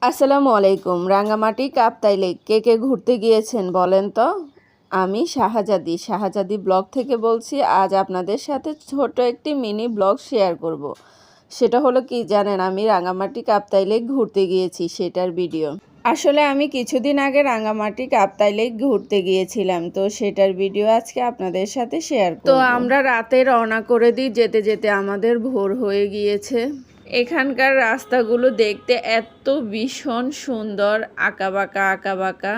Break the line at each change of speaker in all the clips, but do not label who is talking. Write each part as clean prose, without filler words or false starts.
আসসালামু আলাইকুম। রাঙ্গামাটি কাপ্তাই লেক কে কে ঘুরতে গিয়েছেন বলেন তো? আমি শাহজাদি ব্লগ থেকে বলছি। আজ আপনাদের সাথে ছোট একটি মিনি ব্লগ শেয়ার করব। সেটা হলো কি জানেন, আমি রাঙ্গামাটি কাপ্তাই লেক ঘুরতে গিয়েছি, সেটার ভিডিও। আসলে আমি কিছুদিন আগে রাঙ্গামাটি কাপ্তাই লেক ঘুরতে গিয়েছিলাম, তো সেটার ভিডিও আজকে আপনাদের সাথে শেয়ার করব। তো আমরা রাতে রওনা করে দিই, যেতে যেতে আমাদের ভোর হয়ে গিয়েছে। এখানকার রাস্তাগুলো দেখতে এত ভীষণ সুন্দর, আঁকাবাঁকা,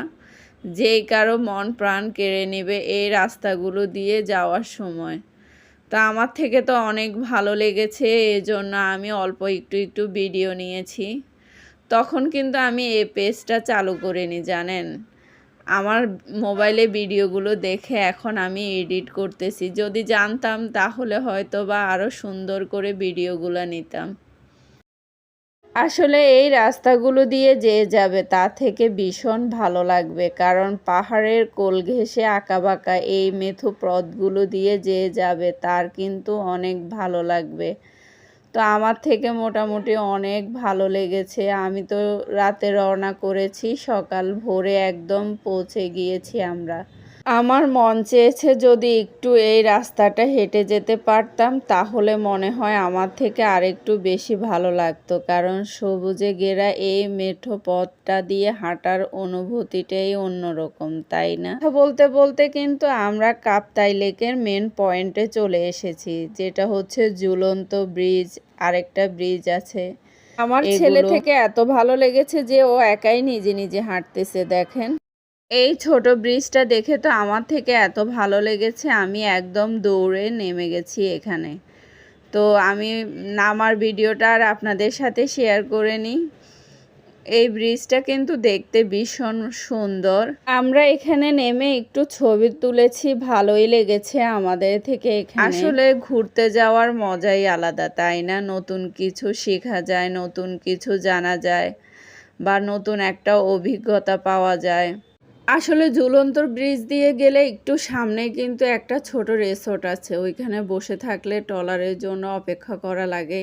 যেই কারো মন প্রাণ কেড়ে নেবে এই রাস্তাগুলো দিয়ে যাওয়ার সময়। তা আমার থেকে তো অনেক ভালো লেগেছে, এজন্য আমি অল্প একটু ভিডিও নিয়েছি। তখন কিন্তু আমি এই পেজটা চালু করিনি জানেন। আমার মোবাইলে ভিডিওগুলো দেখে এখন আমি এডিট করতেছি। যদি জানতাম তাহলে হয়তো বা আরও সুন্দর করে ভিডিওগুলো নিতাম। আসলে এই রাস্তাগুলো দিয়ে যে যাবে তা থেকে ভীষণ ভালো লাগবে, কারণ পাহাড়ের কোল ঘেঁষে আঁকাবাঁকা এই মেঠো পথগুলো দিয়ে যে যাবে তার কিন্তু অনেক ভালো লাগবে। তো আমার থেকে মোটামুটি অনেক ভালো লেগেছে। আমি তো রাতে রওনা করেছি, সকাল ভোরে একদম পৌঁছে গিয়েছি আমরা। আমার মন চেয়েছে যদি একটু এই রাস্তাটা হেঁটে যেতে পারতাম তাহলে মনে হয় আমার থেকে আরেকটু বেশি ভালো লাগতো, কারণ সবুজে ঘেরা এই মেঠো পথটা দিয়ে হাঁটার অনুভূতিটাই অন্যরকম, তাই না? বলতে বলতে কিন্তু আমরা কাপ্তাই লেকের মেন পয়েন্টে চলে এসেছি, যেটা হচ্ছে ঝুলন্ত ব্রিজ। আরেকটা ব্রিজ আছে। আমার ছেলে থেকে এত ভালো লেগেছে যে ও একাই নিজে নিজে হাঁটতেছে, দেখেন। এই ছোট ব্রিজটা দেখে তো আমার থেকে এত ভালো লেগেছে, আমি একদম দৌড়ে নেমে গেছি এখানে। তো আমি নামার ভিডিওটা আর আপনাদের সাথে শেয়ার করে নিই। এই ব্রিজটা কিন্তু দেখতে ভীষণ সুন্দর। আমরা এখানে নেমে একটু ছবি তুলেছি, ভালোই লেগেছে আমাদের থেকে এখানে। আসলে ঘুরতে যাওয়ার মজাই আলাদা, তাই না? নতুন কিছু শেখা যায়, নতুন কিছু জানা যায়, বা নতুন একটা অভিজ্ঞতা পাওয়া যায়। আসলে ঝুলন্ত ব্রিজ দিয়ে গেলে একটু সামনে কিন্তু একটা ছোট রিসোর্ট আছে, ওইখানে বসে থাকলে ট্রলারের জন্য অপেক্ষা করা লাগে।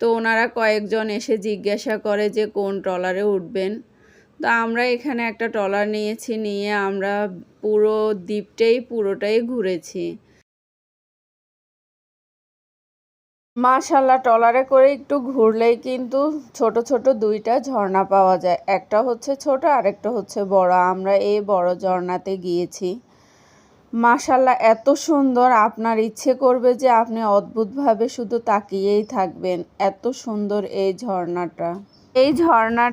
তো ওনারা কয়েকজন এসে জিজ্ঞাসা করে যে কোন ট্রলারে উঠবেন। তো আমরা এখানে একটা ট্রলার নিয়েছি, নিয়ে আমরা পুরো দ্বীপটাই পুরোটাই ঘুরেছি। মাশাল্লাহ, ট্রলারে করে একটু ঘুরলেই কিন্তু ছোট ছোট দুইটা ঝর্ণা পাওয়া যায়। একটা হচ্ছে ছোট, আরেকটা হচ্ছে বড়। আমরা এই বড় ঝর্ণাতে গিয়েছি। মাশাল্লাহ, এত সুন্দর, আপনার ইচ্ছে করবে যে আপনি অদ্ভুতভাবে শুধু তাকিয়েই থাকবেন। এত সুন্দর এই ঝর্ণাটা। এই ঝর্ণাটা